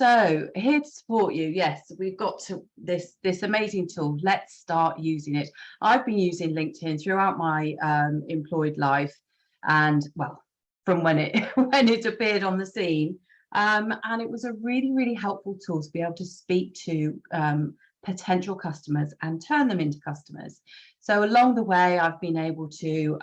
So here to support you. Yes, we've got to this amazing tool. Let's start using it. I've been using LinkedIn throughout my employed life, and well, from when it when it appeared on the scene, and it was a really helpful tool to be able to speak to potential customers and turn them into customers. So along the way, I've been able to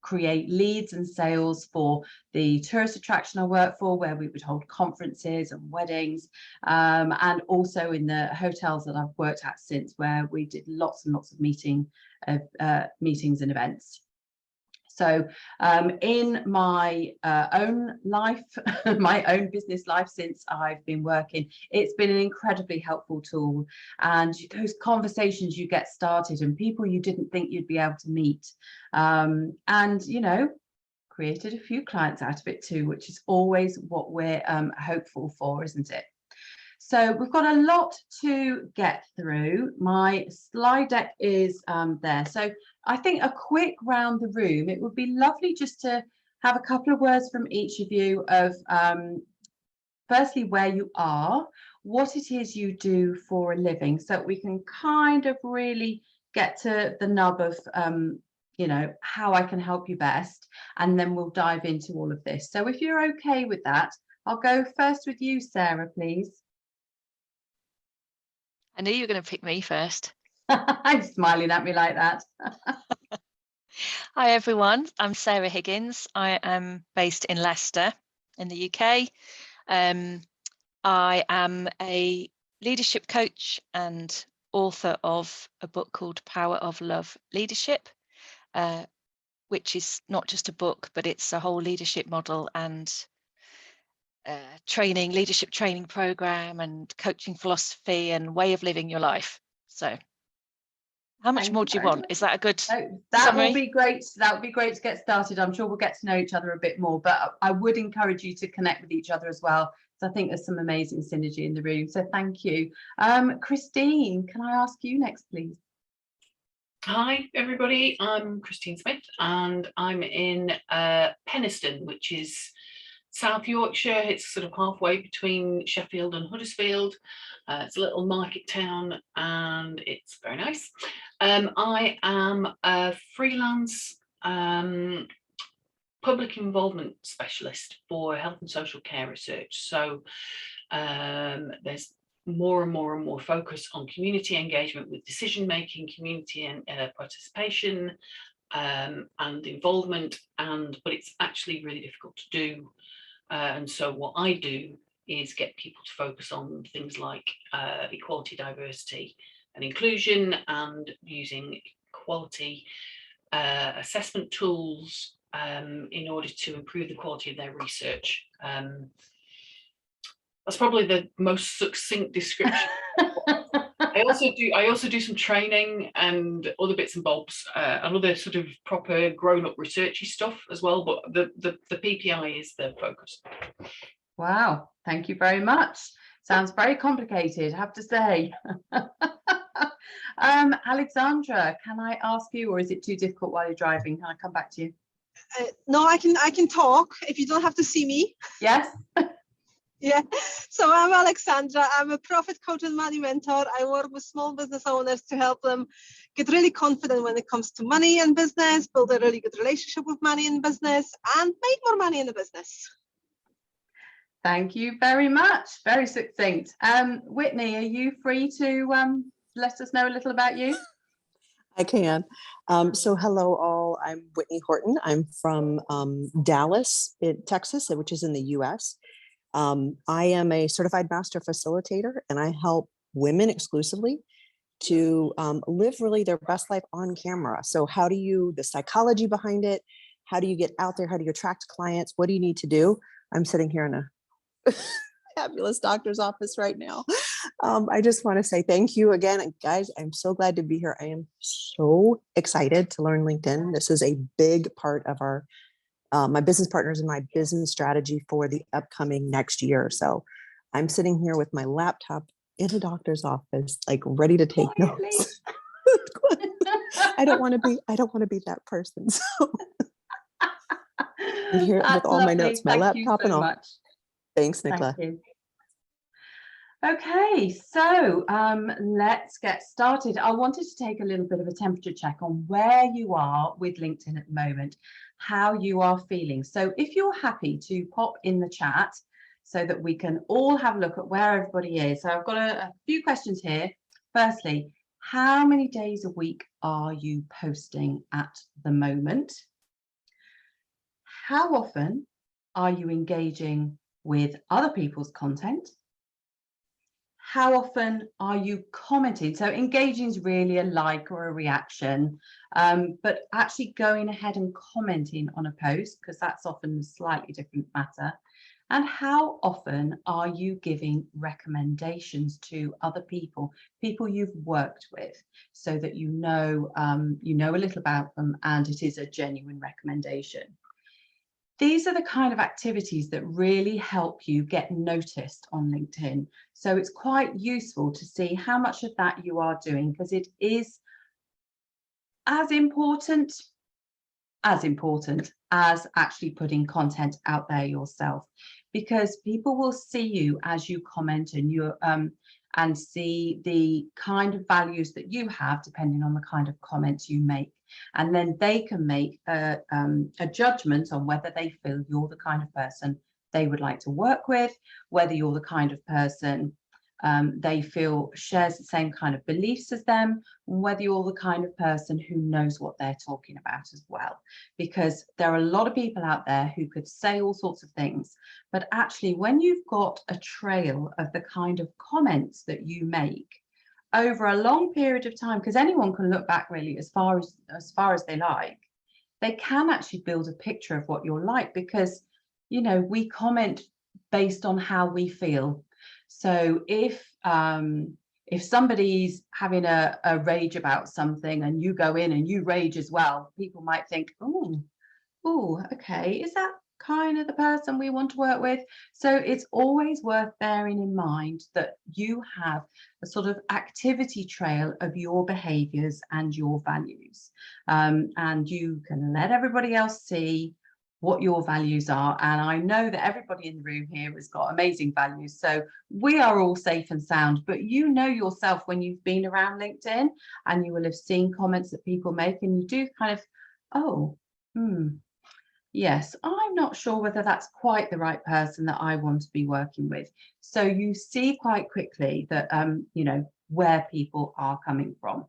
create leads and sales for the tourist attraction I work for, where we would hold conferences and weddings, and also in the hotels that I've worked at since, where we did lots and lots of meetings and events. So in my own life, my own business life, since I've been working, it's been an incredibly helpful tool. And those conversations you get started and people you didn't think you'd be able to meet, and, you know, created a few clients out of it too, which is always what we're hopeful for, isn't it? So we've got a lot to get through. My slide deck is there. So I think a quick round the room, it would be lovely just to have a couple of words from each of you of firstly where you are, what it is you do for a living, so we can kind of really get to the nub of you know, how I can help you best, and then we'll dive into all of this. So if you're okay with that, I'll go first with you, Sarah, please. I knew you were going to pick me first. I'm smiling at me like that. Hi everyone, I'm Sarah Higgins. I am based in Leicester in the UK. I am a leadership coach and author of a book called Power of Love Leadership, which is not just a book, but it's a whole leadership model and leadership training program and coaching philosophy and way of living your life. So how much more do you want? Is that a good summary? Will be great. That would be great to get started. I'm sure we'll get to know each other a bit more, but I would encourage you to connect with each other as well, because I think there's some amazing synergy in the room. So thank you. Christine, can I ask you next, please? Hi everybody, I'm Christine Smith and I'm in Penistone, which is South Yorkshire. It's sort of halfway between Sheffield and Huddersfield. It's a little market town and it's very nice. I am a freelance public involvement specialist for health and social care research. So there's more and more focus on community engagement with decision making, community and participation and involvement, but it's actually really difficult to do. And so what I do is get people to focus on things like equality, diversity and inclusion, and using quality assessment tools in order to improve the quality of their research. That's probably the most succinct description. I also do some training and other bits and bobs, and other sort of proper grown-up researchy stuff as well, but the PPI is the focus. Wow, thank you very much. Sounds very complicated, I have to say. Alexandra, can I ask you, or is it too difficult while you're driving? Can I come back to you? No, I can talk if you don't have to see me. Yes. Yeah, so I'm Alexandra. I'm a profit coach and money mentor. I work with small business owners to help them get really confident when it comes to money and business, build a really good relationship with money and business, and make more money in the business. Thank you very much. Very succinct. Whitney, are you free to let us know a little about you? I can. So hello all, I'm Whitney Horton. I'm from Dallas, Texas, which is in the US. I am a certified master facilitator, and I help women exclusively to live really their best life on camera. So how do you, the psychology behind it, how do you get out there, how do you attract clients, what do you need to do? I'm sitting here in a fabulous doctor's office right now. I just want to say thank you again, guys. I'm so glad to be here. I am so excited to learn LinkedIn. This is a big part of our my business partners and my business strategy for the upcoming next year. So I'm sitting here with my laptop in a doctor's office, like ready to take notes. I don't want to be that person. So I'm here with all my notes, my laptop and all. Thanks, Nicola. Thank you. Okay, so let's get started. I wanted to take a little bit of a temperature check on where you are with LinkedIn at the moment, how you are feeling. So if you're happy to pop in the chat so that we can all have a look at where everybody is. So I've got a few questions here. Firstly, how many days a week are you posting at the moment? How often are you engaging with other people's content? How often are you commenting? So engaging is really a like or a reaction, but actually going ahead and commenting on a post, because that's often a slightly different matter. And how often are you giving recommendations to other people you've worked with, so that you know a little about them and it is a genuine recommendation? These are the kind of activities that really help you get noticed on LinkedIn. So it's quite useful to see how much of that you are doing, because it is as important as actually putting content out there yourself, because people will see you as you comment and see the kind of values that you have depending on the kind of comments you make. And then they can make a judgment on whether they feel you're the kind of person they would like to work with, whether you're the kind of person they feel shares the same kind of beliefs as them, and whether you're the kind of person who knows what they're talking about as well. Because there are a lot of people out there who could say all sorts of things, but actually when you've got a trail of the kind of comments that you make over a long period of time, because anyone can look back really as far as they like, they can actually build a picture of what you're like, because we comment based on how we feel. So if somebody's having a rage about something and you go in and you rage as well, people might think, oh, okay, is that kind of the person we want to work with? So it's always worth bearing in mind that you have a sort of activity trail of your behaviors and your values, and you can let everybody else see what your values are. And I know that everybody in the room here has got amazing values, so we are all safe and sound, but you know yourself when you've been around LinkedIn and you will have seen comments that people make and you do kind of, yes, I'm not sure whether that's quite the right person that I want to be working with. So you see quite quickly that where people are coming from.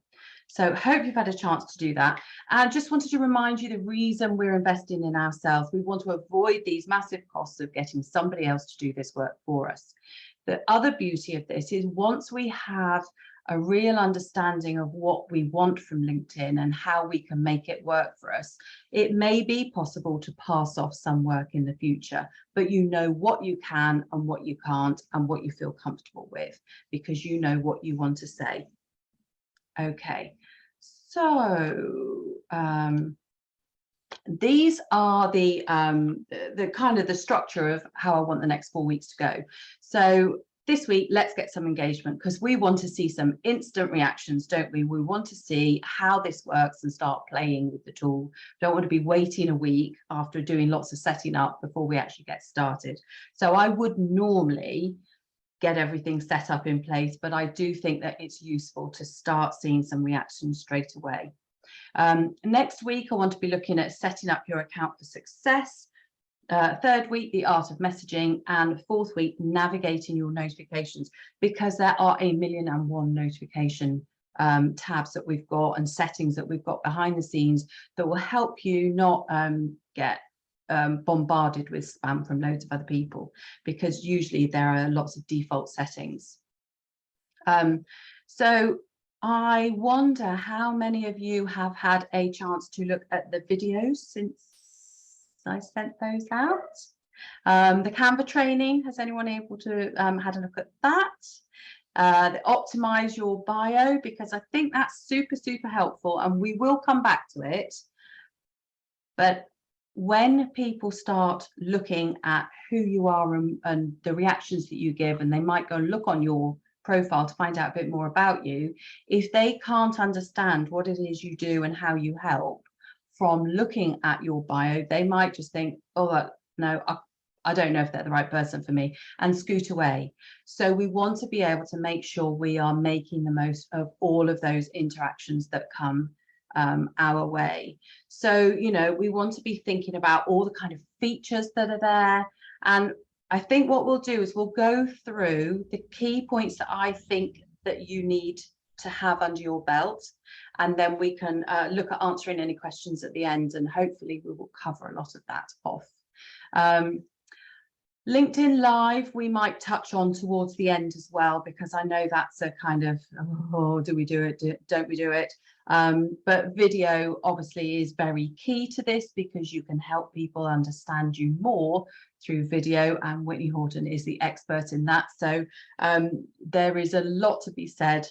So hope you've had a chance to do that. And just wanted to remind you the reason we're investing in ourselves. We want to avoid these massive costs of getting somebody else to do this work for us. The other beauty of this is once we have a real understanding of what we want from LinkedIn and how we can make it work for us, it may be possible to pass off some work in the future, but you know what you can and what you can't and what you feel comfortable with, because you know what you want to say. Okay, so these are the kind of the structure of how I want the next 4 weeks to go. So this week, let's get some engagement, because we want to see some instant reactions, don't we? We want to see how this works and start playing with the tool. Don't want to be waiting a week after doing lots of setting up before we actually get started. So I would normally get everything set up in place, but I do think that it's useful to start seeing some reactions straight away. Next week, I want to be looking at setting up your account for success. Third week, the art of messaging, and fourth week, navigating your notifications, because there are 1,000,001 notification tabs that we've got and settings that we've got behind the scenes that will help you not get bombarded with spam from loads of other people, because usually there are lots of default settings. So I wonder how many of you have had a chance to look at the videos since I sent those out. The Canva training, has anyone able to had a look at that? The optimize your bio, because I think that's super, super helpful, and we will come back to it. But when people start looking at who you are and the reactions that you give, and they might go and look on your profile to find out a bit more about you, if they can't understand what it is you do and how you help from looking at your bio, they might just think, oh, no, I don't know if they're the right person for me, and scoot away. So we want to be able to make sure we are making the most of all of those interactions that come our way. So, you know, we want to be thinking about all the kind of features that are there. And I think what we'll do is we'll go through the key points that I think that you need to have under your belt, and then we can look at answering any questions at the end, and hopefully we will cover a lot of that off. LinkedIn Live we might touch on towards the end as well, because I know that's a kind of, oh, do we do it, don't we do it? But video obviously is very key to this, because you can help people understand you more through video, and Whitney Horton is the expert in that. So there is a lot to be said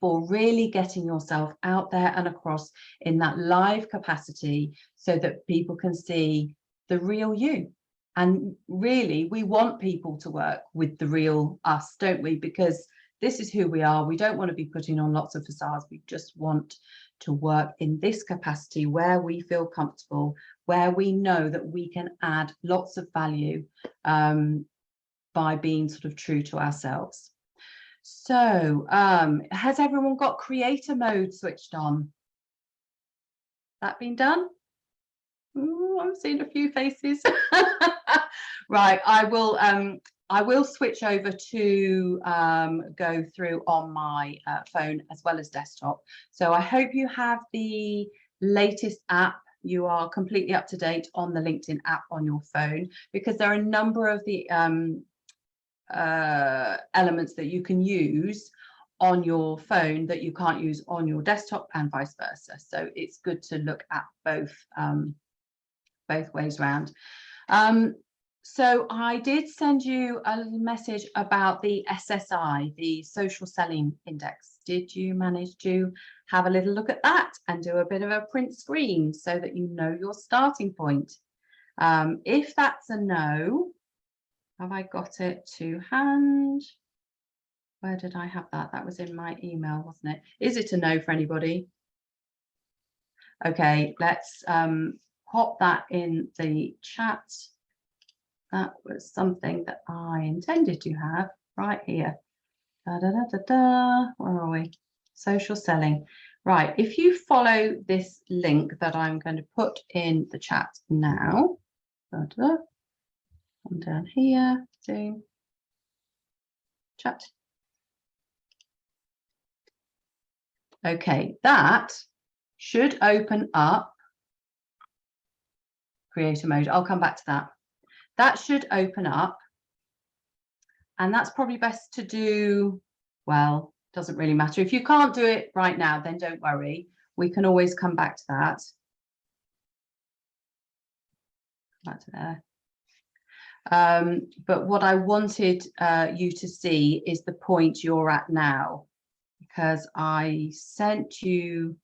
for really getting yourself out there and across in that live capacity, so that people can see the real you. And really, we want people to work with the real us, don't we? Because this is who we are. We don't want to be putting on lots of facades. We just want to work in this capacity where we feel comfortable, where we know that we can add lots of value by being sort of true to ourselves. So has everyone got creator mode switched on? That been done? Ooh, I'm seeing a few faces. Right, I will switch over to go through on my phone as well as desktop. So I hope you have the latest app. You are completely up to date on the LinkedIn app on your phone, because there are a number of the elements that you can use on your phone that you can't use on your desktop, and vice versa. So it's good to look at both ways round. So I did send you a message about the SSI, the Social Selling Index. Did you manage to have a little look at that and do a bit of a print screen so that you know your starting point? If that's a no, have I got it to hand? Where did I have that? That was in my email, wasn't it? Is it a no for anybody? Okay, let's pop that in the chat. That was something that I intended to have right here. Da, da, da, da, da. Where are we? Social selling. Right, if you follow this link that I'm going to put in the chat now, da, da, I'm down here, Zoom, chat. Okay, that should open up creator mode. I'll come back to that. That should open up, and that's probably best to do, well, doesn't really matter. If you can't do it right now, then don't worry. We can always come back to that. Back to there. But what I wanted you to see is the point you're at now, because I sent you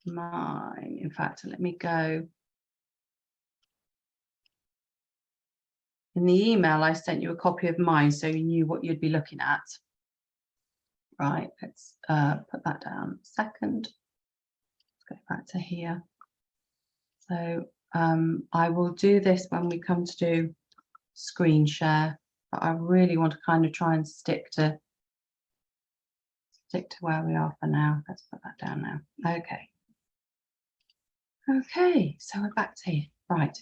mine. In fact, let me go. In the email, I sent you a copy of mine so you knew what you'd be looking at. Right, let's put that down a second. Let's go back to here. So I will do this when we come to do screen share, but I really want to kind of try and stick to where we are for now. Let's put that down now. Okay. Okay, so we're back to here. Right.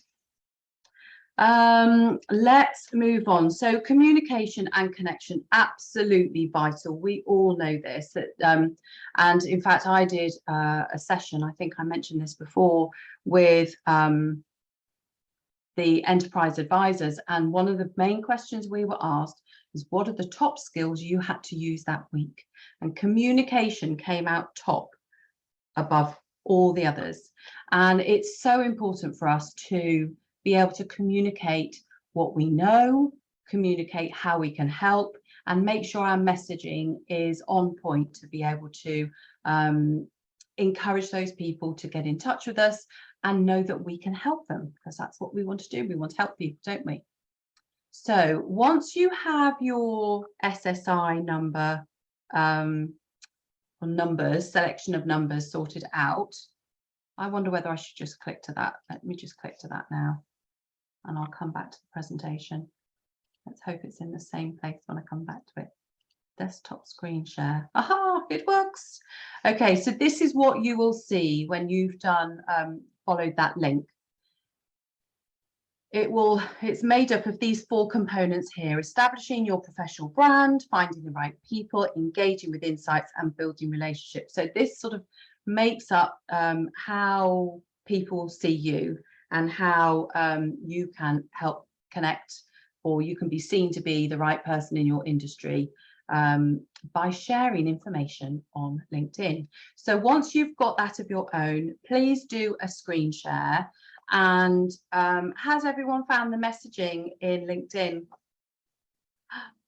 Let's move on. So communication and connection, absolutely vital. We all know this, that and in fact I did a session, I think I mentioned this before, with the enterprise advisors, and one of the main questions we were asked is, what are the top skills you had to use that week? And communication came out top above all the others. And it's so important for us to be able to communicate what we know, communicate how we can help, and make sure our messaging is on point to be able to encourage those people to get in touch with us and know that we can help them, because that's what we want to do. We want to help people, don't we? So once you have your SSI number or numbers, selection of numbers sorted out, I wonder whether I should just click to that. Let me just click to that now. and I'll come back to the presentation. Let's hope it's in the same place when I come back to it. Desktop screen share. Aha, it works. Okay, so this is what you will see when you've done followed that link. It's made up of these 4 components here: establishing your professional brand, finding the right people, engaging with insights, and building relationships. So this sort of makes up how people see you and how you can help connect, or you can be seen to be the right person in your industry by sharing information on LinkedIn. So once you've got that of your own, please do a screen share. And has everyone found the messaging in LinkedIn?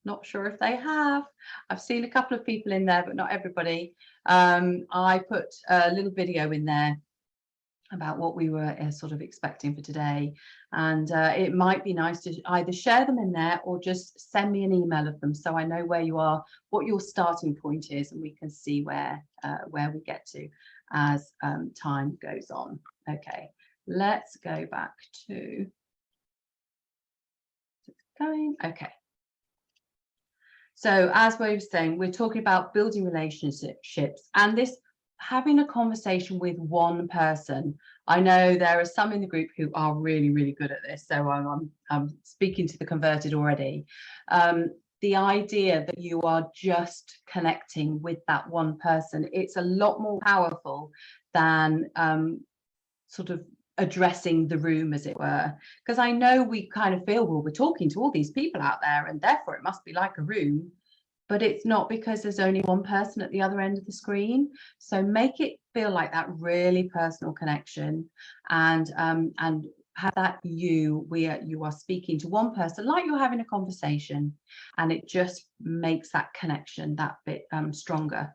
Not sure if they have. I've seen a couple of people in there, but not everybody. I put a little video in there about what we were sort of expecting for today, and it might be nice to either share them in there or just send me an email of them, so I know where you are, what your starting point is, and we can see where we get to as time goes on. Okay, let's go back to okay. So as we were saying, we're talking about building relationships, and this having a conversation with one person. I know there are some in the group who are really, really good at this, so I'm speaking to the converted already. The idea that you are just connecting with that one person, it's a lot more powerful than sort of addressing the room, as it were, because I know we kind of feel, well, we're talking to all these people out there and therefore it must be like a room. But it's not, because there's only one person at the other end of the screen. So make it feel like that really personal connection, and have that you are speaking to one person like you're having a conversation, and it just makes that connection that bit stronger.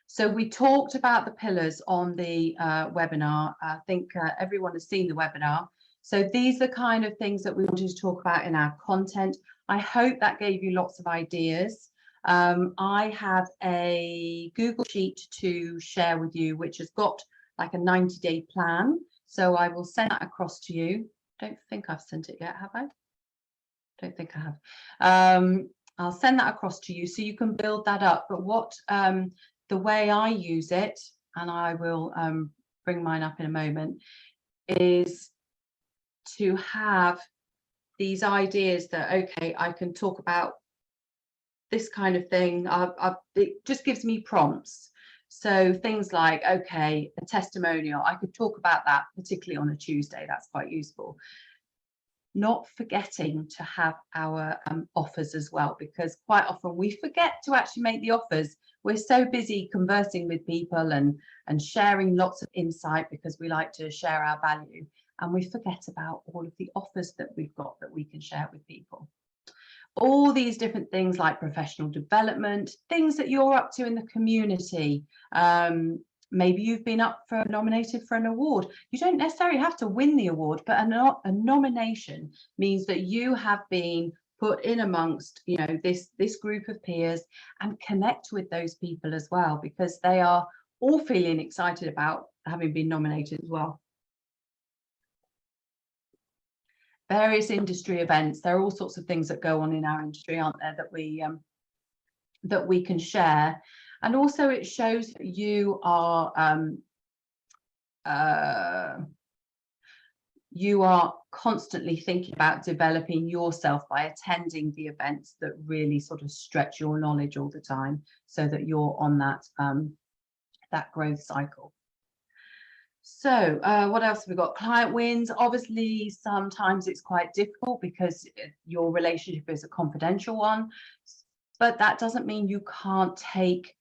So we talked about the pillars on the webinar. I think everyone has seen the webinar. So these are the kind of things that we wanted to talk about in our content. I hope that gave you lots of ideas. I have a Google Sheet to share with you, which has got like a 90-day plan. So I will send that across to you. Don't think I've sent it yet, have I? Don't think I have. I'll send that across to you so you can build that up. But what the way I use it, and I will bring mine up in a moment, is to have these ideas that, okay, I can talk about this kind of thing. It just gives me prompts. So things like, okay, a testimonial, I could talk about that, particularly on a Tuesday. That's quite useful. Not forgetting to have our offers as well, because quite often we forget to actually make the offers. We're so busy conversing with people and sharing lots of insight because we like to share our value, and we forget about all of the offers that we've got that we can share with people. All these different things like professional development, things that you're up to in the community. Maybe you've been nominated for an award. You don't necessarily have to win the award, but a nomination means that you have been put in amongst, you know, this group of peers, and connect with those people as well, because they are all feeling excited about having been nominated as well. Various industry events. There are all sorts of things that go on in our industry, aren't there, that we can share. And also it shows that you are constantly thinking about developing yourself by attending the events that really sort of stretch your knowledge all the time, so that you're on that that growth cycle. So what else have we got? Client wins. Obviously, sometimes it's quite difficult because your relationship is a confidential one, but that doesn't mean you can't take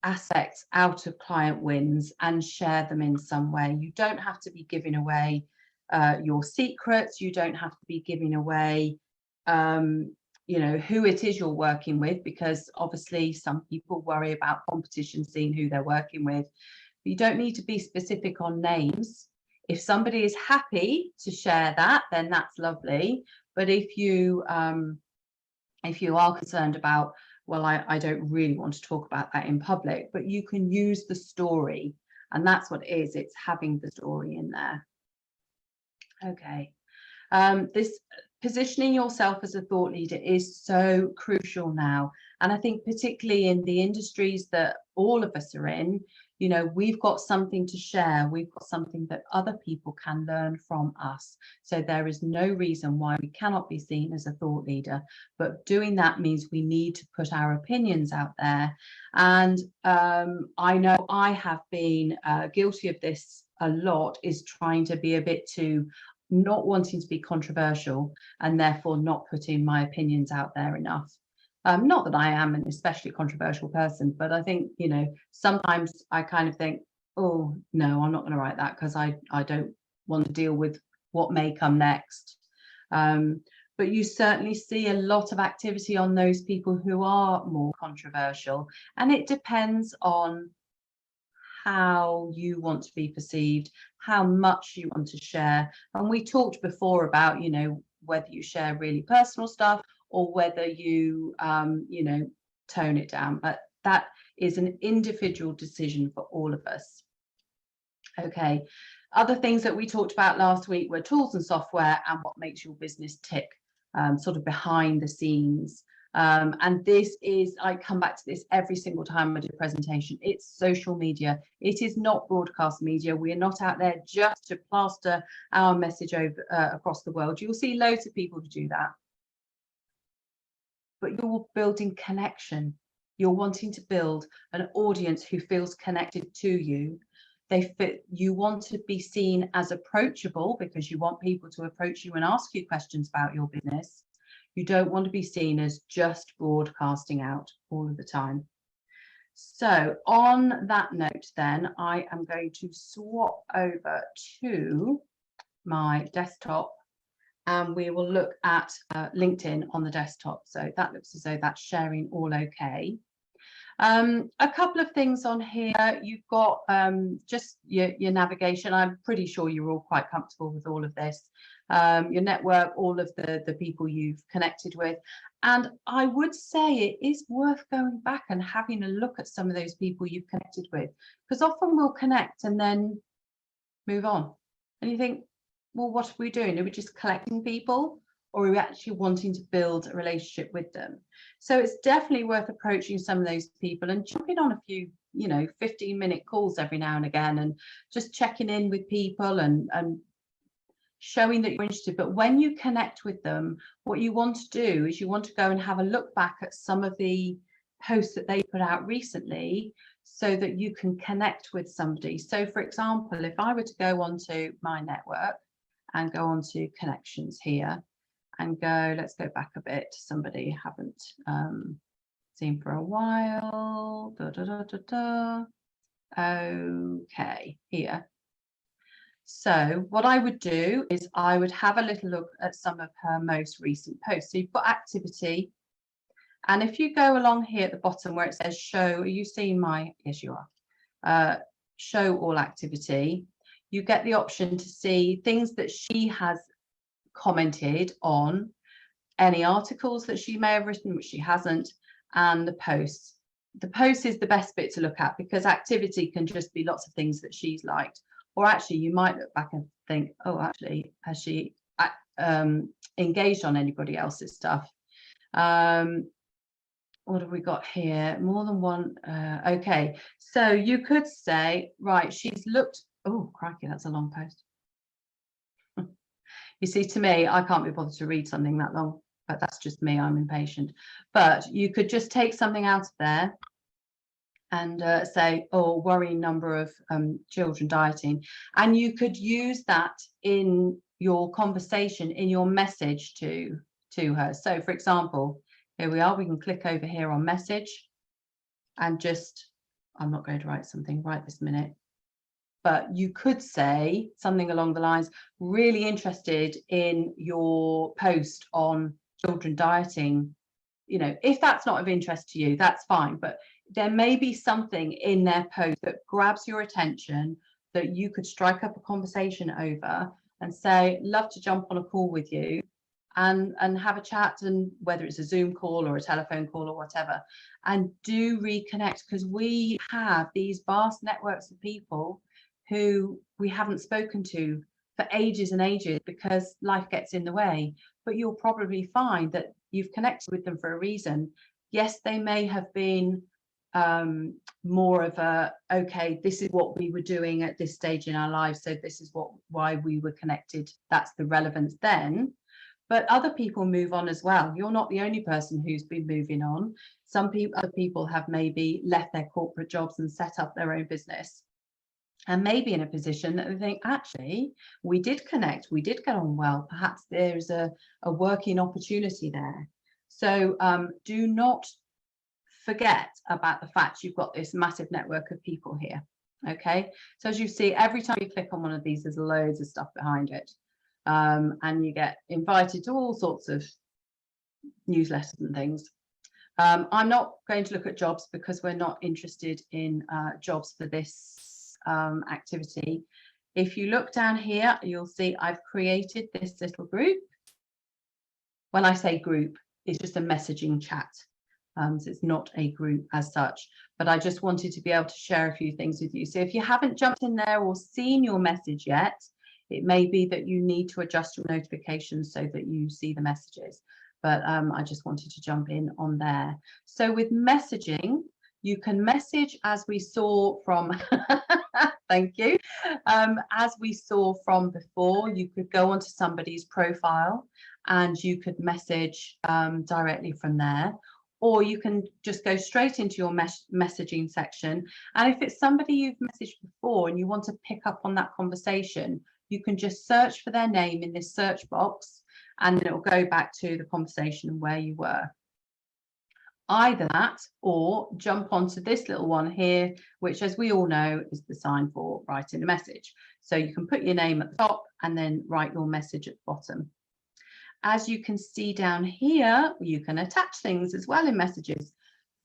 aspects out of client wins and share them in some way. You don't have to be giving away your secrets. You don't have to be giving away you know, who it is you're working with, because obviously some people worry about competition, seeing who they're working with. You don't need to be specific on names. If somebody is happy to share that, then that's lovely. But if you are concerned about, well, I don't really want to talk about that in public, but you can use the story, and that's what it is. It's having the story in there. Okay. This positioning yourself as a thought leader is so crucial now. And I think particularly in the industries that all of us are in, you know, we've got something to share. We've got something that other people can learn from us. So there is no reason why we cannot be seen as a thought leader. But doing that means we need to put our opinions out there. And I know I have been guilty of this a lot, is trying to be a bit too not wanting to be controversial and therefore not putting my opinions out there enough. Not that I am an especially controversial person, but I think, you know, sometimes I kind of think, oh, no, I'm not going to write that because I don't want to deal with what may come next. But you certainly see a lot of activity on those people who are more controversial, and it depends on how you want to be perceived, how much you want to share. And we talked before about, you know, whether you share really personal stuff or whether you, you know, tone it down. But that is an individual decision for all of us. Okay. Other things that we talked about last week were tools and software and what makes your business tick, sort of behind the scenes. And this is, I come back to this every single time I do a presentation, it's social media. It is not broadcast media. We are not out there just to plaster our message over across the world. You'll see loads of people who do that. But you're building connection. You're wanting to build an audience who feels connected to you. You want to be seen as approachable because you want people to approach you and ask you questions about your business. You don't want to be seen as just broadcasting out all of the time. So on that note, then I am going to swap over to my desktop and we will look at LinkedIn on the desktop. So that looks as though that's sharing all okay. A couple of things on here. You've got just your navigation. I'm pretty sure you're all quite comfortable with all of this. Your network, all of the people you've connected with. And I would say it is worth going back and having a look at some of those people you've connected with, because often we'll connect and then move on. And you think, well, what are we doing? Are we just collecting people? Or are we actually wanting to build a relationship with them? So it's definitely worth approaching some of those people and jumping on a few, you know, 15-minute calls every now and again and just checking in with people and showing that you're interested. But when you connect with them, what you want to do is you want to go and have a look back at some of the posts that they put out recently so that you can connect with somebody. So for example, if I were to go onto my network and go onto connections here and go, let's go back a bit to somebody I haven't seen for a while. Okay, here. So what I would do is I would have a little look at some of her most recent posts. So you've got activity. And if you go along here at the bottom where it says show, are you seeing my, yes you are, show all activity, you get the option to see things that she has commented on, any articles that she may have written which she hasn't, and the posts. The post is the best bit to look at because activity can just be lots of things that she's liked. Or actually, you might look back and think, oh, actually, has she engaged on anybody else's stuff? What have we got here? More than one. Okay, so you could say, right, she's looked. Oh, crikey, that's a long post. You see, to me, I can't be bothered to read something that long, but that's just me. I'm impatient. But you could just take something out of there and say, oh, worrying number of children dieting. And you could use that in your conversation, in your message to her. So for example, here we are, we can click over here on message and just, I'm not going to write something right this minute, but you could say something along the lines, really interested in your post on children dieting. You know, if that's not of interest to you, that's fine, but there may be something in their post that grabs your attention that you could strike up a conversation over and say, love to jump on a call with you and have a chat, and whether it's a Zoom call or a telephone call or whatever, and do reconnect, because we have these vast networks of people who we haven't spoken to for ages and ages because life gets in the way, but you'll probably find that you've connected with them for a reason. Yes, they may have been more of a, okay, this is what we were doing at this stage in our lives, so this is why we were connected. That's the relevance then. But other people move on as well. You're not the only person who's been moving on. Other people have maybe left their corporate jobs and set up their own business, and maybe in a position that they think, actually, we did connect, we did get on well, perhaps there's a working opportunity there. So do not forget about the fact you've got this massive network of people here. Okay, so as you see, every time you click on one of these, there's loads of stuff behind it, and you get invited to all sorts of newsletters and things. I'm not going to look at jobs because we're not interested in jobs for this activity. If you look down here, you'll see I've created this little group. When I say group, it's just a messaging chat. So it's not a group as such, but I just wanted to be able to share a few things with you. So if you haven't jumped in there or seen your message yet, it may be that you need to adjust your notifications so that you see the messages. But I just wanted to jump in on there. So with messaging, you can message as we saw from, thank you, as we saw from before. You could go onto somebody's profile and you could message directly from there. Or you can just go straight into your messaging section. And if it's somebody you've messaged before and you want to pick up on that conversation, you can just search for their name in this search box, and then it will go back to the conversation and where you were. Either that, or jump onto this little one here, which, as we all know, is the sign for writing a message. So you can put your name at the top and then write your message at the bottom. As you can see down here, you can attach things as well in messages,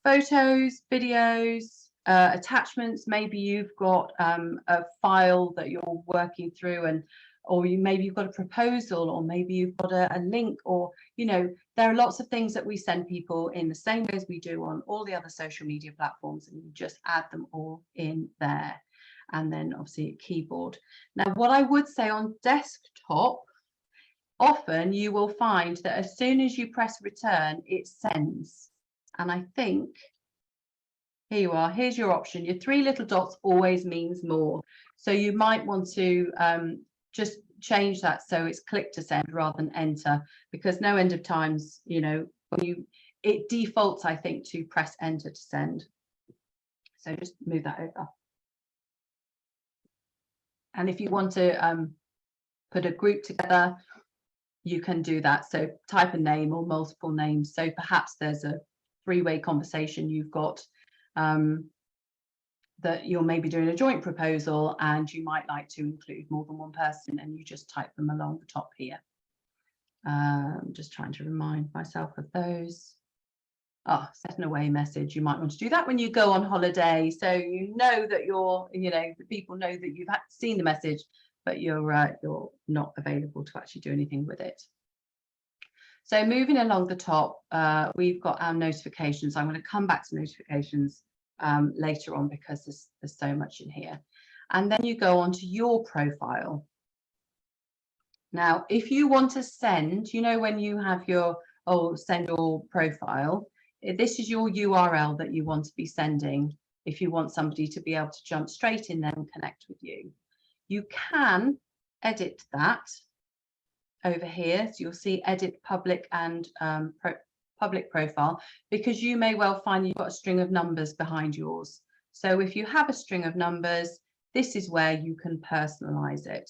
photos, videos, attachments. Maybe you've got a file that you're working through, and or maybe you've got a proposal, or maybe you've got a link, or there are lots of things that we send people in the same way as we do on all the other social media platforms, and you just add them all in there. And then obviously a keyboard. Now, what I would say on desktop, often you will find that as soon as you press return, it sends. And I think, here you are, here's your option. Your three little dots always means more. So you might want to just change that so it's click to send rather than enter, because no end of times, it defaults, I think, to press enter to send. So just move that over. And if you want to put a group together, you can do that. So type a name or multiple names. So perhaps there's a three-way conversation you've got that you're maybe doing a joint proposal, and you might like to include more than one person, and you just type them along the top here. I'm just trying to remind myself of those. Set an away message. You might want to do that when you go on holiday, so you know that the people know that you've seen the message, but you're not available to actually do anything with it. So moving along the top, we've got our notifications. I'm going to come back to notifications later on because there's so much in here. And then you go onto your profile. Now, if you want to send, when you have your send your profile, this is your URL that you want to be sending if you want somebody to be able to jump straight in there and connect with you. You can edit that over here. So you'll see edit public and public profile, because you may well find you've got a string of numbers behind yours. So if you have a string of numbers, this is where you can personalize it.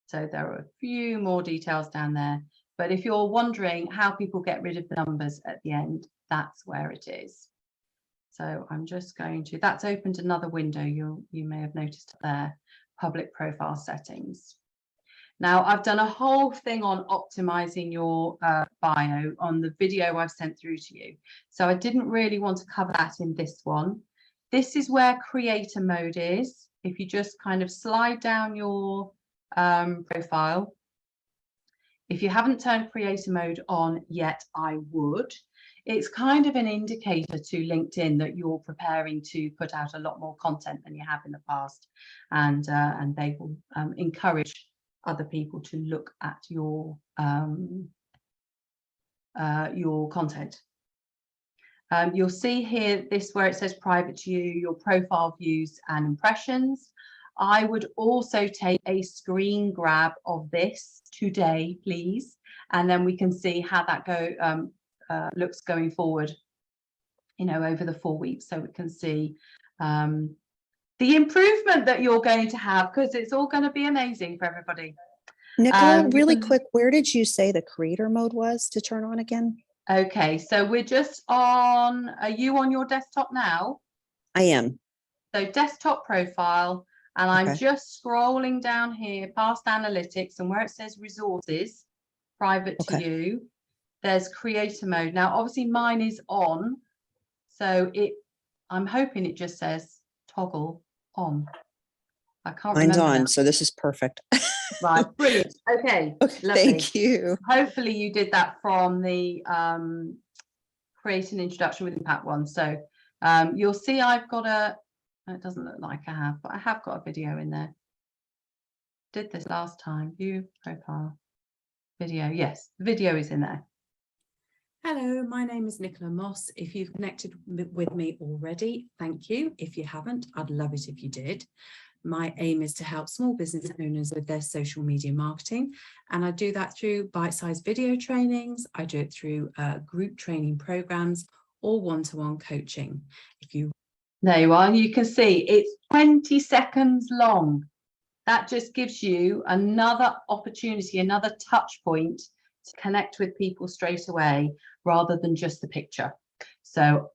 So there are a few more details down there. But if you're wondering how people get rid of the numbers at the end, that's where it is. So I'm just going to, that's opened another window you may have noticed there, public profile settings. Now, I've done a whole thing on optimizing your bio on the video I've sent through to you. So I didn't really want to cover that in this one. This is where creator mode is. If you just kind of slide down your profile. If you haven't turned creator mode on yet, I would. It's kind of an indicator to LinkedIn that you're preparing to put out a lot more content than you have in the past, and they will encourage other people to look at your content. You'll see here this where it says private to you, your profile views and impressions. I would also take a screen grab of this today, please, and then we can see how that looks going forward, you know, over the 4 weeks, so we can see the improvement that you're going to have, because it's all going to be amazing for everybody. Nicola, you really can- quick, where did you say the creator mode was to turn on again? Okay, so we're just on, are you on your desktop now? I am. So desktop profile, and I'm Okay. just scrolling down here past analytics, and where it says resources, private to Okay. you, there's creator mode. Now, obviously mine is on, so I'm hoping it just says toggle on. I can't Mine's remember on, now. so this is perfect. Right, brilliant. Okay, Okay, lovely. thank you. Hopefully you did that from the create an introduction with impact one. So you'll see I've got it doesn't look like I have, but I have got a video in there. Did this last time. View profile video. Yes, the video is in there. Hello, my name is Nicola Moss. If you've connected with me already, thank you. If you haven't, I'd love it if you did. My aim is to help small business owners with their social media marketing, and I do that through bite-sized video trainings. I do it through group training programs or one-to-one coaching. There you are. You can see it's 20 seconds long. That just gives you another opportunity, another touch point to connect with people straight away, rather than just the picture. So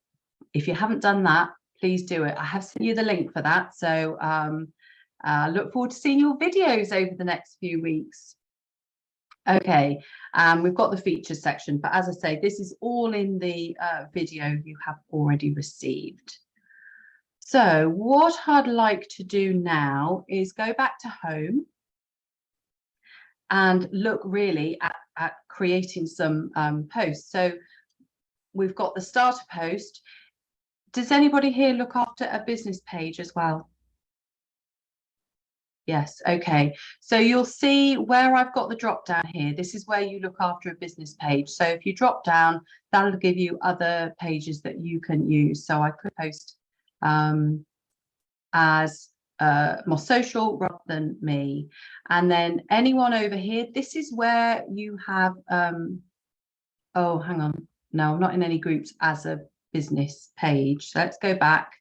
if you haven't done that, please do it. I have sent you the link for that. So look forward to seeing your videos over the next few weeks. Okay, we've got the features section, but as I say, this is all in the video you have already received. So what I'd like to do now is go back to home and look really at creating some posts. So we've got the starter post. Does anybody here look after a business page as well? Yes, okay. So you'll see where I've got the drop down here. This is where you look after a business page. So if you drop down, that'll give you other pages that you can use. So I could post as more social rather than me. And then anyone over here, this is where you have, oh, hang on. No, I'm not in any groups as a business page. So let's go back.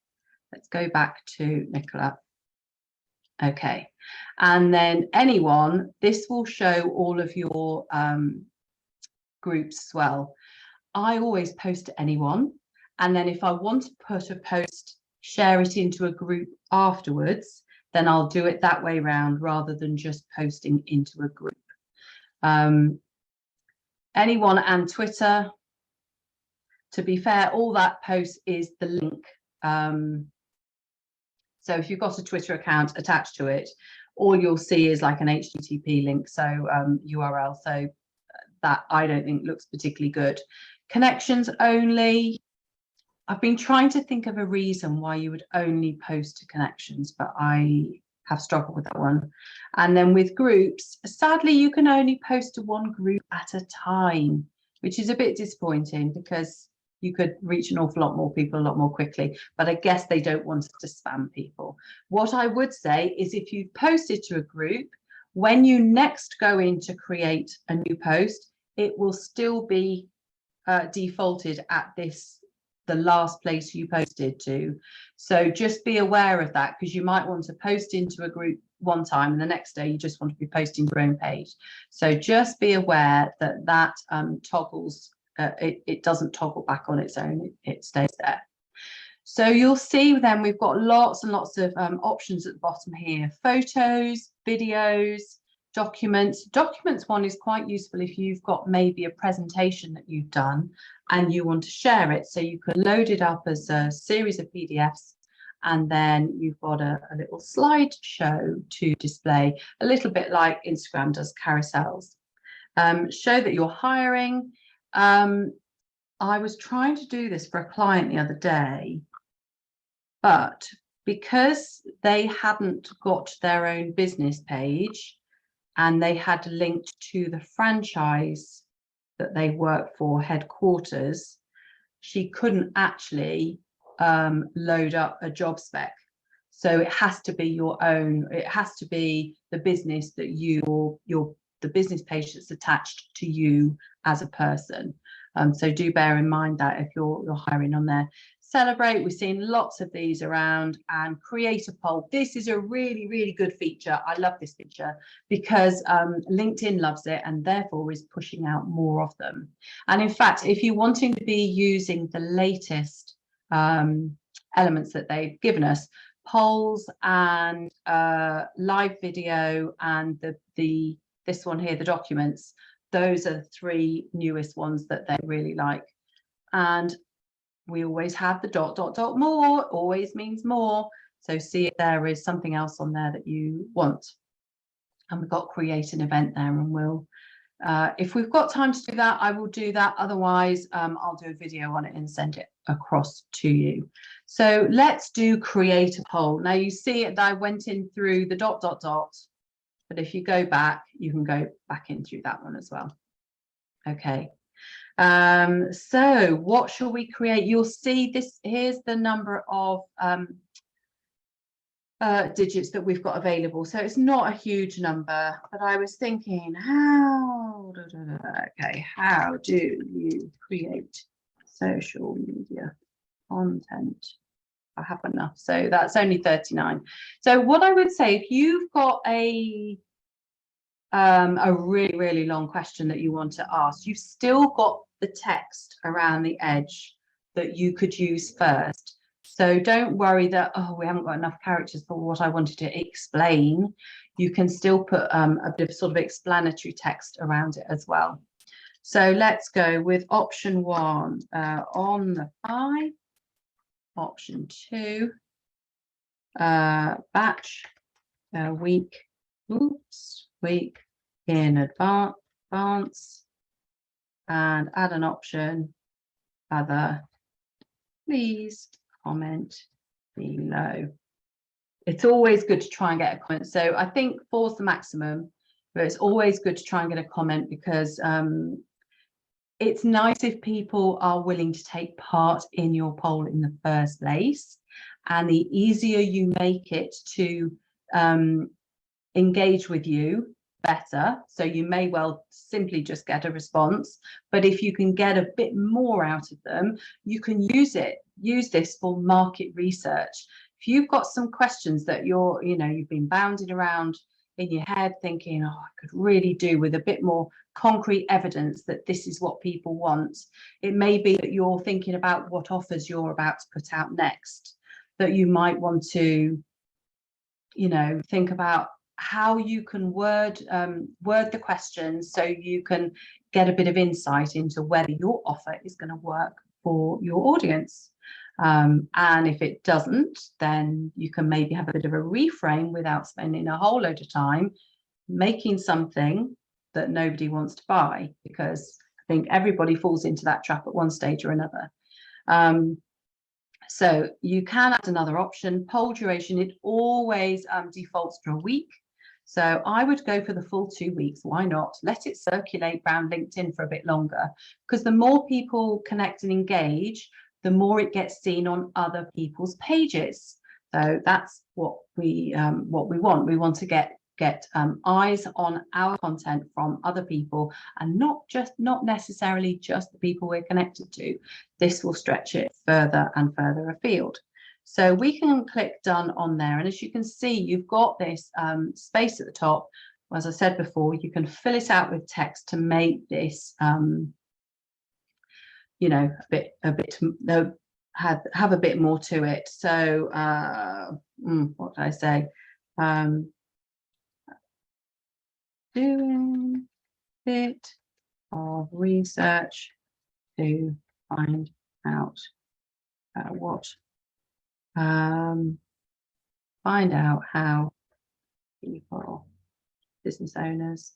Let's go back to Nicola. Okay. And then anyone, this will show all of your groups as well. I always post to anyone. And then if I want to put a post, share it into a group afterwards, then I'll do it that way round rather than just posting into a group. Anyone and Twitter, to be fair, all that post is the link. So if you've got a Twitter account attached to it, all you'll see is like an HTTP link, so URL. So that I don't think looks particularly good. Connections only. I've been trying to think of a reason why you would only post to connections, but I have struggled with that one. And then with groups, sadly, you can only post to one group at a time, which is a bit disappointing because you could reach an awful lot more people a lot more quickly. But I guess they don't want to spam people. What I would say is if you've posted to a group, when you next go in to create a new post, it will still be defaulted at the last place you posted to. So just be aware of that, because you might want to post into a group one time and the next day you just want to be posting your own page. So just be aware that that toggles, it doesn't toggle back on its own, it stays there. So you'll see then we've got lots and lots of options at the bottom here: photos, videos, documents. Documents one is quite useful if you've got maybe a presentation that you've done and you want to share it. So you can load it up as a series of PDFs, and then you've got a little slideshow to display, a little bit like Instagram does carousels. Show that you're hiring. I was trying to do this for a client the other day, but because they hadn't got their own business page, and they had linked to the franchise that they work for, headquarters, she couldn't actually load up a job spec. So it has to be your own, it has to be the business that the business page that's attached to you as a person. So do bear in mind that if you're hiring on there. Celebrate, we're seeing lots of these around, and create a poll. This is a really, really good feature. I love this feature because LinkedIn loves it and therefore is pushing out more of them. And in fact, if you're wanting to be using the latest elements that they've given us, polls and live video and this one here, the documents, those are the 3 newest ones that they really like. And we always have the ... more, always means more. So see if there is something else on there that you want. And we've got create an event there, and we'll, if we've got time to do that, I will do that. Otherwise, I'll do a video on it and send it across to you. So let's do create a poll. Now you see it that I went in through the ... but if you go back, you can go back in through that one as well. Okay. So what shall we create? You'll see this, here's the number of digits that we've got available. So it's not a huge number, but I was thinking how do you create social media content? I have enough, so that's only 39. So what I would say, if you've got a really, really long question that you want to ask, you've still got the text around the edge that you could use first. So don't worry that, oh, we haven't got enough characters for what I wanted to explain. You can still put a bit of sort of explanatory text around it as well. So let's go with option 1 on the fly. Option 2, batch, week in advance, and add an option, other, please comment below. It's always good to try and get a comment. So I think 4's the maximum, but it's always good to try and get a comment because it's nice if people are willing to take part in your poll in the first place. And the easier you make it to engage with you, better. So you may well simply just get a response, but if you can get a bit more out of them, you can use this for market research. If you've got some questions that you've been bounding around in your head thinking, oh, I could really do with a bit more concrete evidence that this is what people want. It may be that you're thinking about what offers you're about to put out next, that you might want to, think about how you can word the questions so you can get a bit of insight into whether your offer is going to work for your audience. And if it doesn't, then you can maybe have a bit of a reframe without spending a whole load of time making something that nobody wants to buy, because I think everybody falls into that trap at one stage or another. So you can add another option, poll duration. It always defaults to a week. So I would go for the full 2 weeks. Why not? Let it circulate around LinkedIn for a bit longer, because the more people connect and engage, the more it gets seen on other people's pages. So that's what we want. We want to get eyes on our content from other people, and not necessarily just the people we're connected to. This will stretch it further and further afield. So we can click done on there, and as you can see, you've got this space at the top. As I said before, you can fill it out with text to make this have a bit more to it. So what did I say? Doing a bit of research to find out find out how people, business owners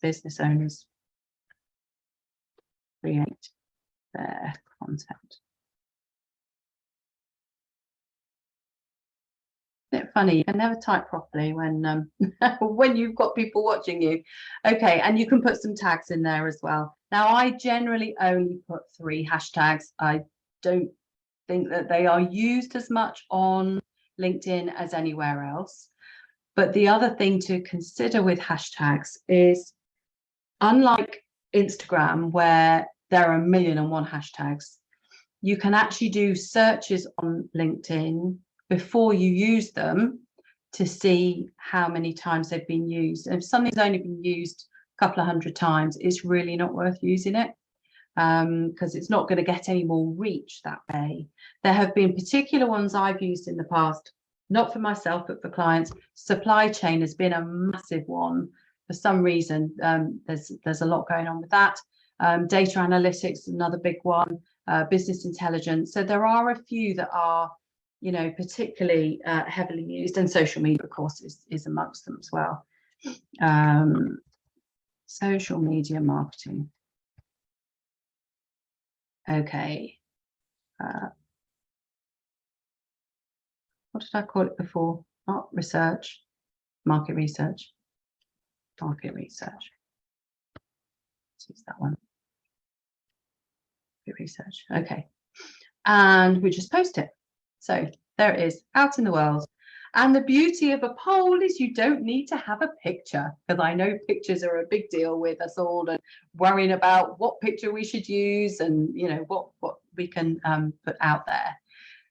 create their content. Bit funny, you can never type properly when when you've got people watching you. Okay, and you can put some tags in there as well. Now, I generally only put 3 hashtags. I don't think that they are used as much on LinkedIn as anywhere else. But the other thing to consider with hashtags is, unlike Instagram, where there are 1,000,001 hashtags, you can actually do searches on LinkedIn before you use them to see how many times they've been used. And if something's only been used a couple of 100 times, it's really not worth using it, because it's not going to get any more reach that way. There have been particular ones I've used in the past, not for myself, but for clients. Supply chain has been a massive one. For some reason, there's a lot going on with that. Data analytics, another big one. Business intelligence. So there are a few that are, you know, particularly heavily used, and social media, of course, is amongst them as well. Social media marketing. Okay. What did I call it before? Not research, market research. Market research. Let's use that one. Research. Okay, and we just post it. So there it is, out in the world. And the beauty of a poll is you don't need to have a picture, because I know pictures are a big deal with us all, and worrying about what picture we should use, and you know what we can put out there.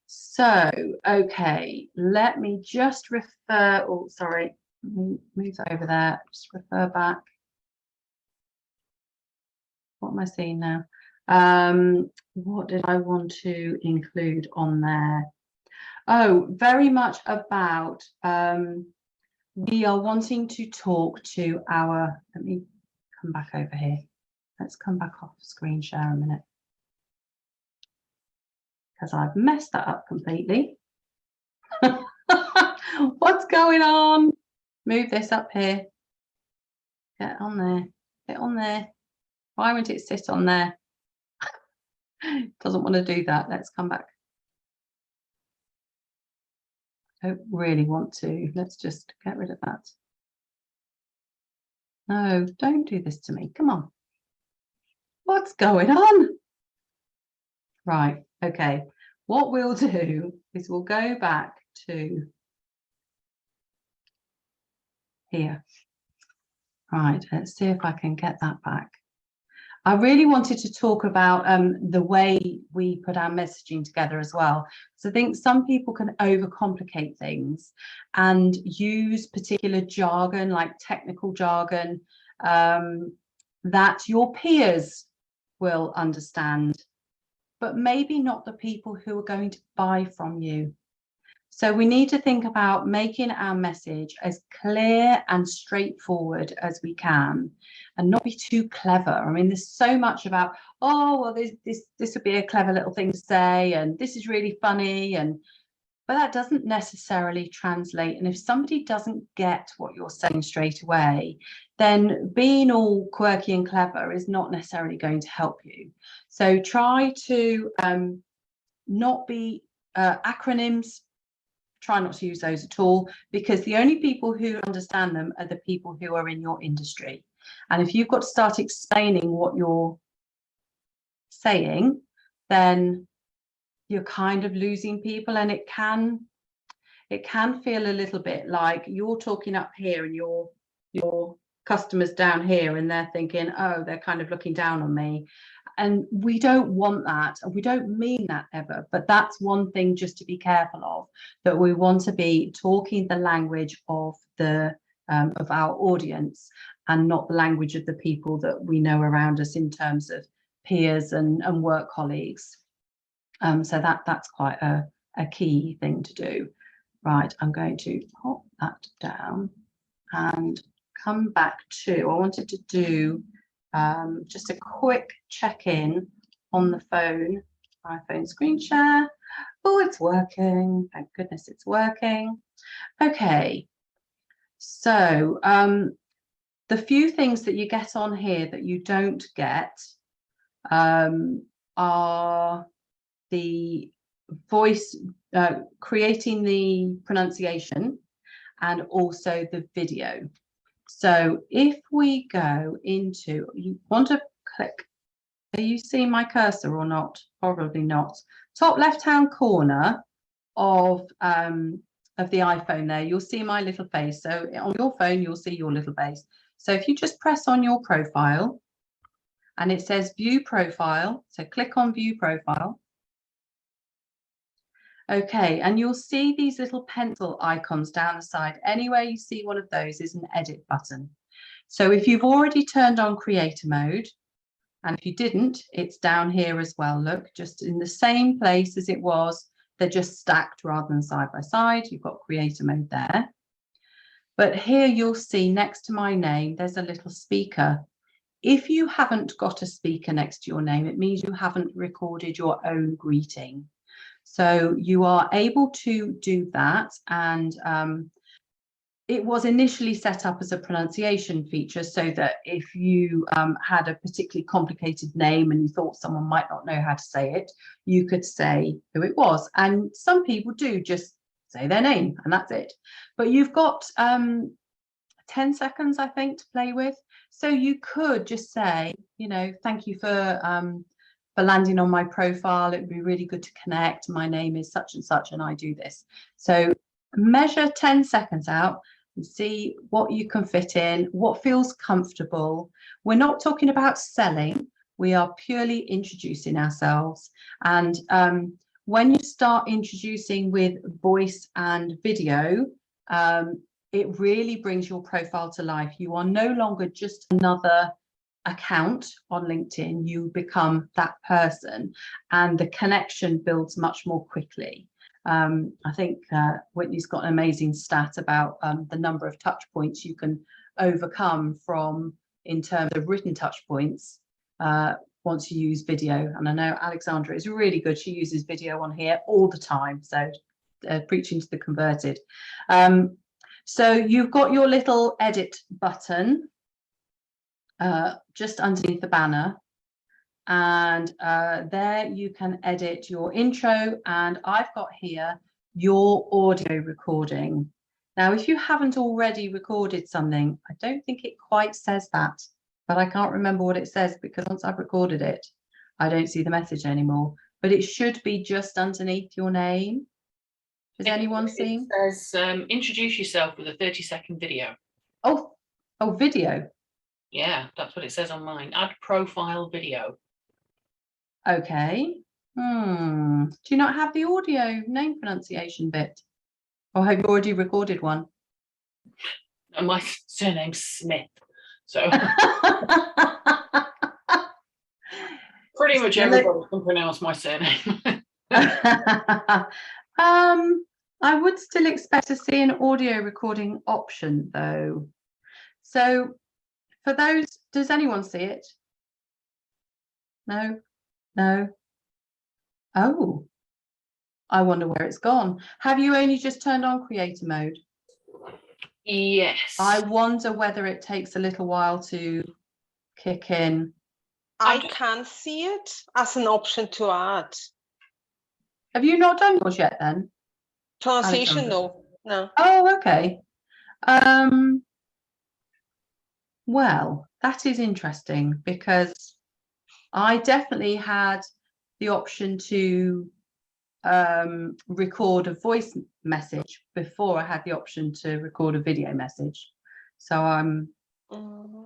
So okay, let me just refer. Oh, sorry, move that over there. Just refer back. What am I seeing now? What did I want to include on there? Oh, very much about we are wanting to talk to our, let me come back over here. Let's come back off screen share a minute, because I've messed that up completely. What's going on? Move this up here. Get on there. Get on there. Why won't it sit on there? Doesn't want to do that. Let's come back. I don't really want to. Let's just get rid of that. No, don't do this to me. Come on. What's going on? Right. Okay. What we'll do is we'll go back to here. Right. Let's see if I can get that back. I really wanted to talk about the way we put our messaging together as well. So I think some people can overcomplicate things and use particular jargon, like technical jargon, that your peers will understand, but maybe not the people who are going to buy from you. So we need to think about making our message as clear and straightforward as we can, and not be too clever. I mean, there's so much about, oh, well, this would be a clever little thing to say, and this is really funny, but that doesn't necessarily translate. And if somebody doesn't get what you're saying straight away, then being all quirky and clever is not necessarily going to help you. So try to not be acronyms. Try not to use those at all, because the only people who understand them are the people who are in your industry. And if you've got to start explaining what you're saying, then you're kind of losing people, and it can feel a little bit like you're talking up here and your customers down here, and they're thinking, oh, they're kind of looking down on me. And we don't want that, and we don't mean that ever, but that's one thing just to be careful of, that we want to be talking the language of the of our audience, and not the language of the people that we know around us in terms of peers and work colleagues. So that's quite a key thing to do. Right, I'm going to pop that down and come back to, I wanted to do just a quick check-in on the phone, iPhone screen share. Oh, it's working. Thank goodness it's working. Okay, so the few things that you get on here that you don't get are the voice, creating the pronunciation and also the video. So if we go into, you want to click, are you seeing my cursor or not? Probably not. Top left-hand corner of the iPhone there, you'll see my little face. So on your phone, you'll see your little face. So if you just press on your profile and it says view profile, so click on view profile. Okay, and you'll see these little pencil icons down the side. Anywhere you see one of those is an edit button. So if you've already turned on creator mode, and if you didn't, it's down here as well. Look, just in the same place as it was, they're just stacked rather than side by side. You've got creator mode there. But here you'll see next to my name, there's a little speaker. If you haven't got a speaker next to your name, it means you haven't recorded your own greeting. So you are able to do that, and it was initially set up as a pronunciation feature so that if you had a particularly complicated name and you thought someone might not know how to say it, you could say who it was. And some people do just say their name and that's it. But you've got 10 seconds, I think, to play with. So you could just say, you know, thank you for landing on my profile. It would be really good to connect. My name is such and such and I do this. So measure 10 seconds out and see what you can fit in, what feels comfortable. We're not talking about selling. We are purely introducing ourselves. And when you start introducing with voice and video, it really brings your profile to life. You are no longer just another account on LinkedIn. You become that person and the connection builds much more quickly. I think Whitney's got an amazing stat about the number of touch points you can overcome from in terms of written touch points once you use video. And I know Alexandra is really good. She uses video on here all the time. So preaching to the converted. So you've got your little edit button just underneath the banner. And there you can edit your intro, and I've got here your audio recording. Now, if you haven't already recorded something, I don't think it quite says that, but I can't remember what it says because once I've recorded it, I don't see the message anymore. But it should be just underneath your name. Has anyone seen? It says introduce yourself with a 30-second video. Oh, video. Yeah, that's what it says on mine. Add profile video. Okay. Do you not have the audio name pronunciation bit? Or have you already recorded one? And my surname's Smith. So pretty much everybody can pronounce my surname. I would still expect to see an audio recording option though. So for those, does anyone see it? No? No. Oh, I wonder where it's gone. Have you only just turned on creator mode? Yes. I wonder whether it takes a little while to kick in. I can see it as an option to add. Have you not done yours yet then? Pronunciation, Alexandra? no. Oh, okay. Well, that is interesting because I definitely had the option to record a voice message before I had the option to record a video message. So I'm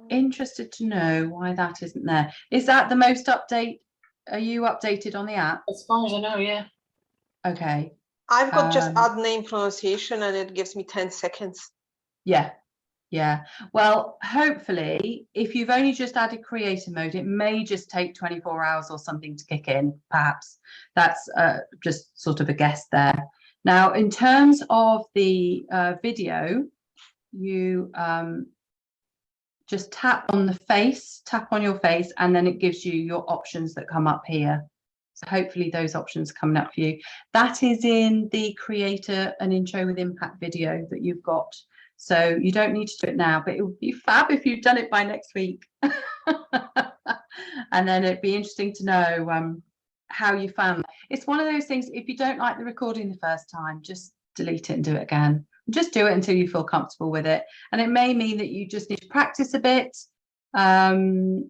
interested to know why that isn't there. Is that the most update? Are you updated on the app? As far as I know, yeah. Okay. I've got just add name pronunciation and it gives me 10 seconds. Yeah. Yeah, well, hopefully, if you've only just added creator mode, it may just take 24 hours or something to kick in, perhaps. That's just sort of a guess there. Now, in terms of the video, you just tap on your face, and then it gives you your options that come up here. So hopefully those options are coming up for you. That is in the Creator an Intro with Impact video that you've got. So you don't need to do it now, but it would be fab if you've done it by next week. And then it'd be interesting to know how you found. It's one of those things, if you don't like the recording the first time, just delete it and do it again. Just do it until you feel comfortable with it. And it may mean that you just need to practice a bit until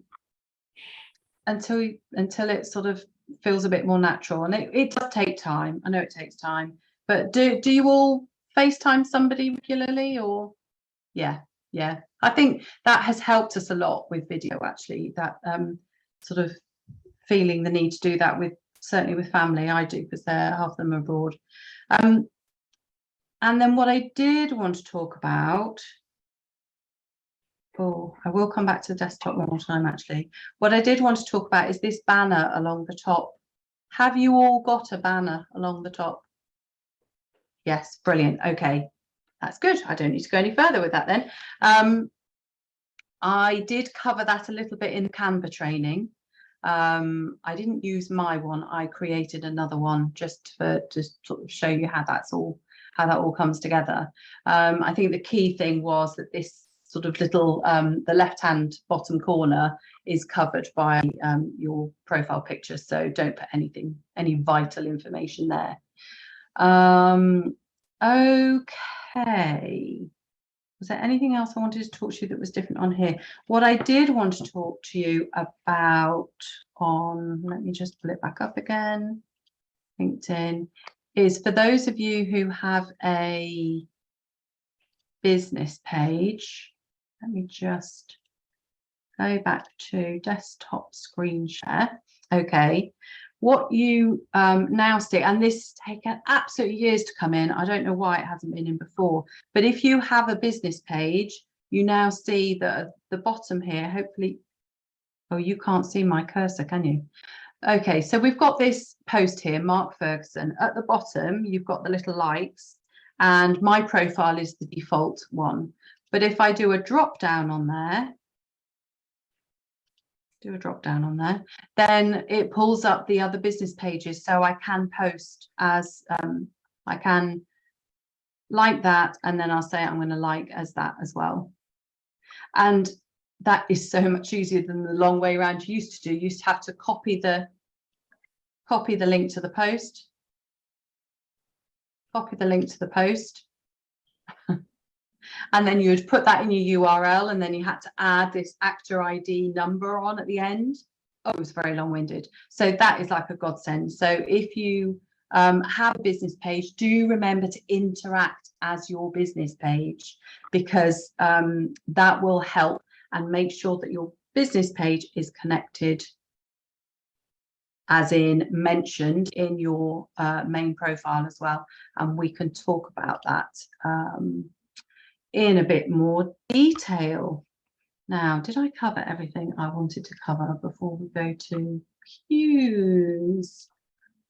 it sort of feels a bit more natural. And it does take time. I know it takes time. But do you all FaceTime somebody regularly? Or yeah. I think that has helped us a lot with video, actually, that sort of feeling the need to do that with, certainly with family. I do, because they're half of them abroad. And then what I did want to talk about, I will come back to the desktop one more time, actually. What I did want to talk about is this banner along the top. Have you all got a banner along the top? Yes, brilliant. Okay, that's good. I don't need to go any further with that then. I did cover that a little bit in Canva training. I didn't use my one. I created another one just to sort of show you how that all comes together. I think the key thing was that this sort of little, the left-hand bottom corner is covered by your profile picture. So don't put any vital information there. Okay. Was there anything else I wanted to talk to you that was different on here? What I did want to talk to you about let me just pull it back up again, LinkedIn, is for those of you who have a business page. Let me just go back to desktop screen share. Okay. What you now see, and this has taken absolutely years to come in. I don't know why it hasn't been in before, but if you have a business page, you now see that at the bottom here, hopefully, oh, you can't see my cursor, can you? Okay, so we've got this post here, Mark Ferguson. At the bottom, you've got the little likes, and my profile is the default one. But if I do a drop down on there, then it pulls up the other business pages, so I can post as I can like that, and then I'll say I'm going to like as that as well. And that is so much easier than the long way around you used to do. You used to have to copy the link to the post, and then you would put that in your URL, and then you had to add this actor ID number on at the end. Oh, it was very long-winded. So that is like a godsend. So if you have a business page, do remember to interact as your business page, because that will help and make sure that your business page is connected, as in mentioned in your main profile as well. And we can talk about that in a bit more detail. Now, did I cover everything I wanted to cover before we go to cues?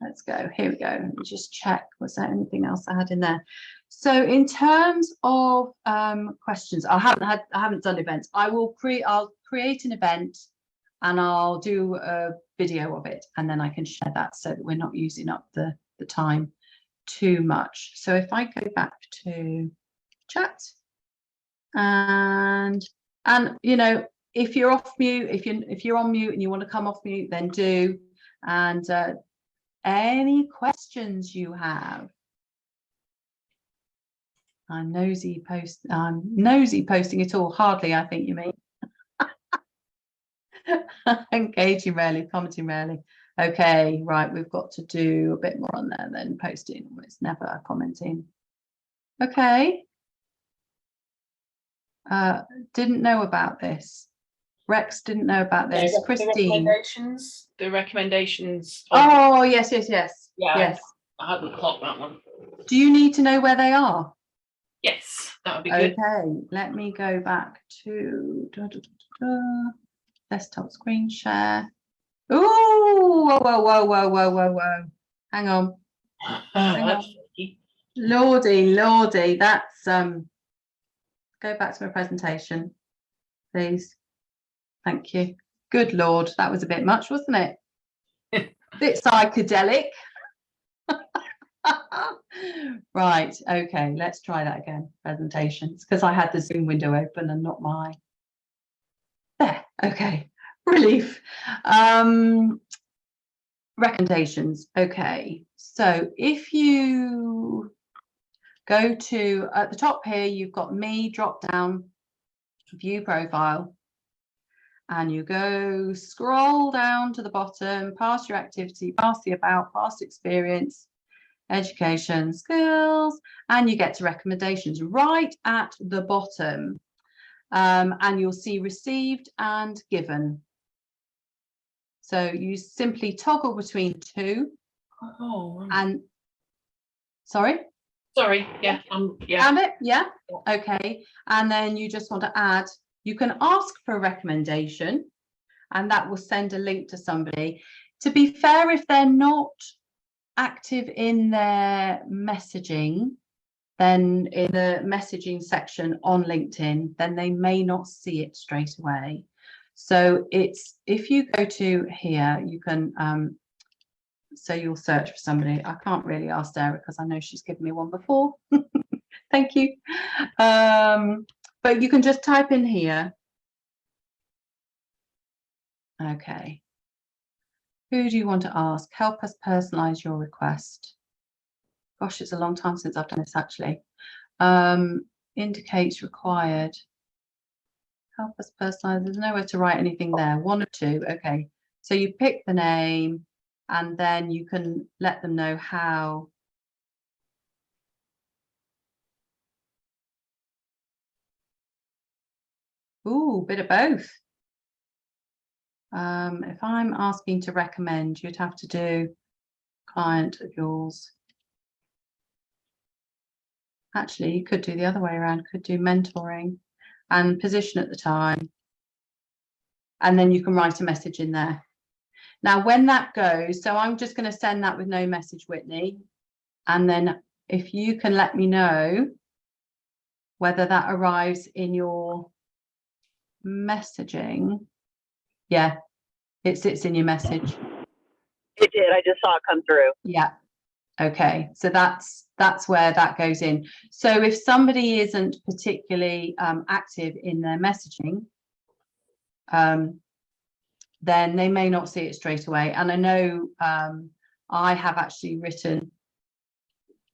Let's go. Here we go. Let me just check. Was there anything else I had in there? So in terms of questions, I haven't done events. I'll create an event and I'll do a video of it, and then I can share that so that we're not using up the time too much. So if I go back to chat, and you know, if you're off mute, if you're on mute and you want to come off mute, then do. And any questions you have. I'm nosy posting it all. Hardly, I think you mean. Engaging rarely, commenting rarely. Okay, right, we've got to do a bit more on there than posting. It's never commenting. Okay. Didn't know about this. Rex didn't know about this. Christine. The recommendations. Oh, yes. Yeah, Yes. I hadn't clocked that one. Do you need to know where they are? Yes, that would be good. Okay, let me go back to desktop screen share. Ooh, whoa. Hang on. Lordy, that's go back to my presentation, please. Thank you. Good Lord, that was a bit much, wasn't it? Bit psychedelic. Right, okay, let's try that again. Presentations, because I had the Zoom window open and not my. There, okay, relief. Right, recommendations. Okay, so if you go to at the top here, you've got me, drop down, view profile, and you go scroll down to the bottom, past your activity, past the about, past experience, education, skills, and you get to recommendations right at the bottom. And you'll see received and given. So you simply toggle between two. Oh, right. And sorry? Sorry. Yeah. Yeah. Found it? Yeah. Okay. And then you just want to add, you can ask for a recommendation and that will send a link to somebody. To be fair, if they're not active in their messaging, then in the messaging section on LinkedIn, then they may not see it straight away. So it's, if you go to here, you can, so you'll search for somebody. I can't really ask Sarah because I know she's given me one before. Thank you. But you can just type in here. Okay. Who do you want to ask? Help us personalize your request. Gosh, it's a long time since I've done this actually. Indicates required. Help us personalize. There's nowhere to write anything there. One or two. Okay. So you pick the name and then you can let them know how. Ooh, bit of both. If I'm asking to recommend, you'd have to do client of yours. Actually, you could do the other way around, could do mentoring and position at the time. And then you can write a message in there. Now, when that goes, so I'm just going to send that with no message, Whitney. And then if you can let me know whether that arrives in your messaging. Yeah, it sits in your message. It did. I just saw it come through. Yeah. Okay, so that's where that goes in. So if somebody isn't particularly active in their messaging, then they may not see it straight away. And I know I have actually written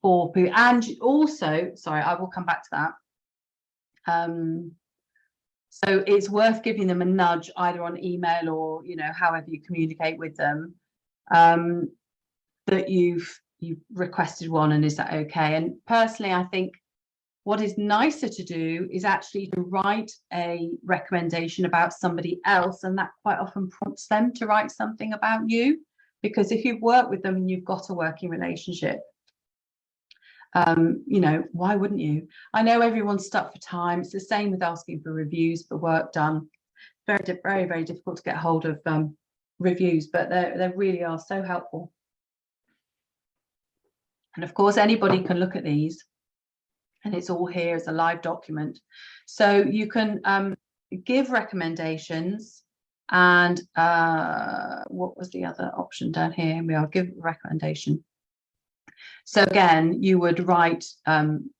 for people, and also, sorry, I will come back to that. So it's worth giving them a nudge either on email or, you know, however you communicate with them, that you've requested one and is that okay? And personally, I think what is nicer to do is actually to write a recommendation about somebody else, and that quite often prompts them to write something about you, because if you've worked with them and you've got a working relationship, you know, why wouldn't you? I know everyone's stuck for time. It's the same with asking for reviews for work done. Very, very difficult to get hold of reviews, but they really are so helpful. And of course, anybody can look at these, and it's all here as a live document. So you can give recommendations, and what was the other option down here? Here we are, give a recommendation. So again, you would write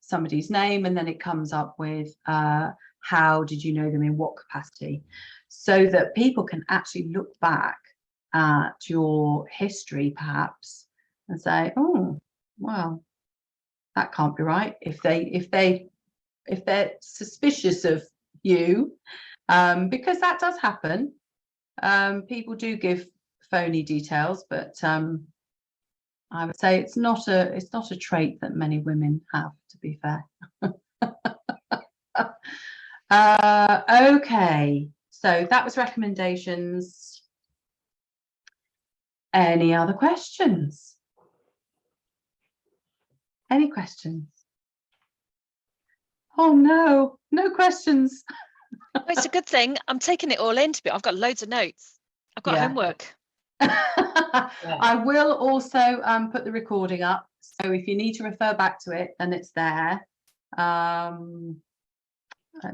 somebody's name, and then it comes up with how did you know them, in what capacity, so that people can actually look back at your history perhaps and say, oh, well, that can't be right. If they're suspicious of you, because that does happen. People do give phony details, but I would say it's not a trait that many women have, to be fair. Okay, so that was recommendations. Any other questions? Any questions? Oh no, no questions. Well, it's a good thing. I'm taking it all in to be. I've got loads of notes. I've got homework. I will also put the recording up, so if you need to refer back to it, then it's there. Let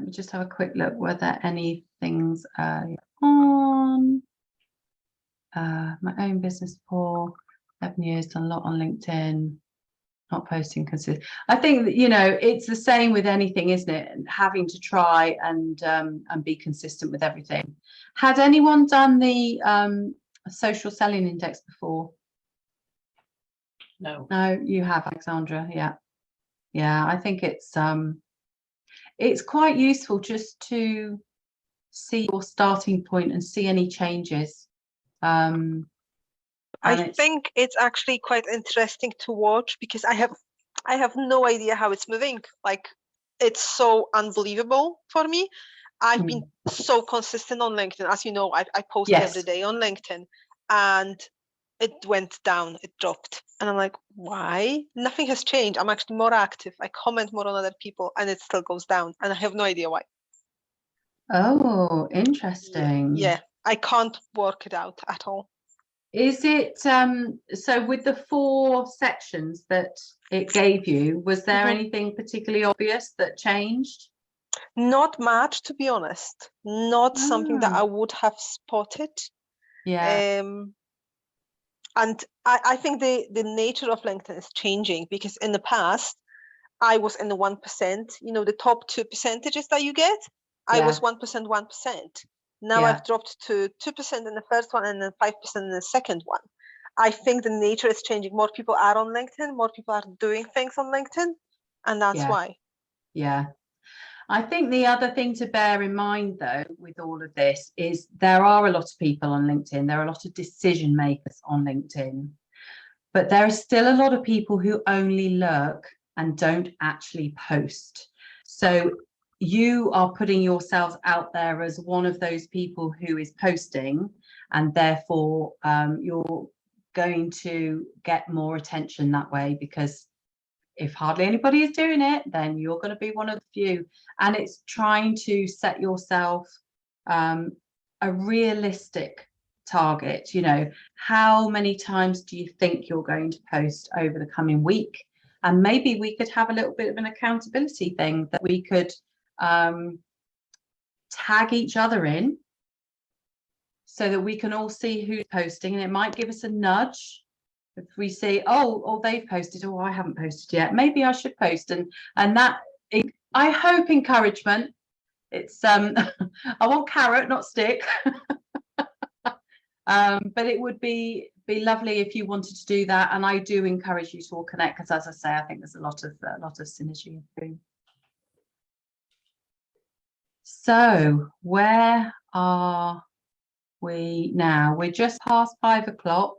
me just have a quick look. Were there any things on my own business for 11 years, done a lot on LinkedIn, not posting consistent. I think that, you know, it's the same with anything, isn't it? Having to try and be consistent with everything. Had anyone done the social selling index before? No. No, you have, Alexandra. Yeah. Yeah, I think it's quite useful just to see your starting point and see any changes. And I think it's actually quite interesting to watch because I have no idea how it's moving. Like, it's so unbelievable for me. I've been so consistent on LinkedIn. As you know, I post every Yes. day on LinkedIn, and it went down, it dropped. And I'm like, why? Nothing has changed. I'm actually more active. I comment more on other people, and it still goes down. And I have no idea why. Oh, interesting. Yeah, I can't work it out at all. Is it so with the 4 sections that it gave you, was there anything particularly obvious that changed? Not much, to be honest. Not something that I would have spotted. Yeah. And I think the nature of LinkedIn is changing, because in the past, I was in the 1%, the top 2 percentages that you get. I was 1%, 1%. Now Yeah. I've dropped to 2% in the first one and then 5% in the second one. I think the nature is changing. More people are on LinkedIn, more people are doing things on LinkedIn, and that's Yeah. why. Yeah. I think the other thing to bear in mind, though, with all of this is there are a lot of people on LinkedIn. There are a lot of decision makers on LinkedIn, but there are still a lot of people who only lurk and don't actually post. So you are putting yourselves out there as one of those people who is posting, and therefore you're going to get more attention that way, because if hardly anybody is doing it, then you're going to be one of the few. And it's trying to set yourself a realistic target. How many times do you think you're going to post over the coming week? And maybe we could have a little bit of an accountability thing that we could tag each other in, so that we can all see who's posting, and it might give us a nudge. If we see, oh, they've posted, I haven't posted yet, maybe I should post, and that, I hope, encouragement. It's I want carrot, not stick. But it would be lovely if you wanted to do that, and I do encourage you to all connect, because, as I say, I think there's a lot of synergy. So where are we now? We're just past 5 o'clock.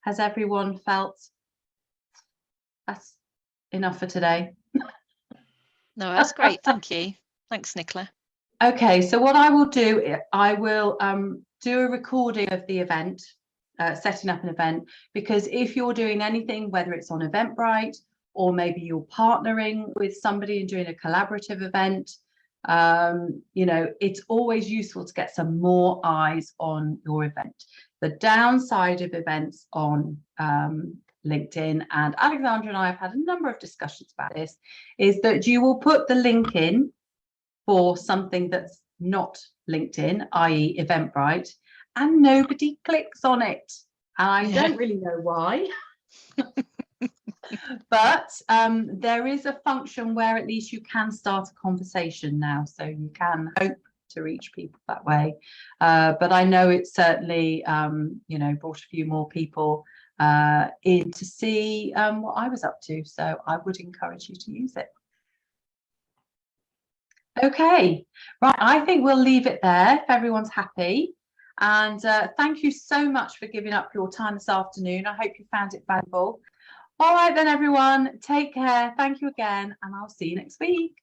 Has everyone felt that's enough for today? No, that's great. Thank you. Thanks, Nicola. Okay, so what I will do, I will do a recording of the event, setting up an event, because if you're doing anything, whether it's on Eventbrite or maybe you're partnering with somebody and doing a collaborative event, it's always useful to get some more eyes on your event. The downside of events on LinkedIn, and Alexandra and I have had a number of discussions about this, is that you will put the link in for something that's not LinkedIn, i.e. Eventbrite, and nobody clicks on it. And I don't really know why. But there is a function where at least you can start a conversation now, so you can hope to reach people that way. But I know it's certainly brought a few more people in to see what I was up to, so I would encourage you to use it. Okay, right, I think we'll leave it there if everyone's happy. And thank you so much for giving up your time this afternoon. I hope you found it valuable. All right then, everyone, take care. Thank you again, and I'll see you next week.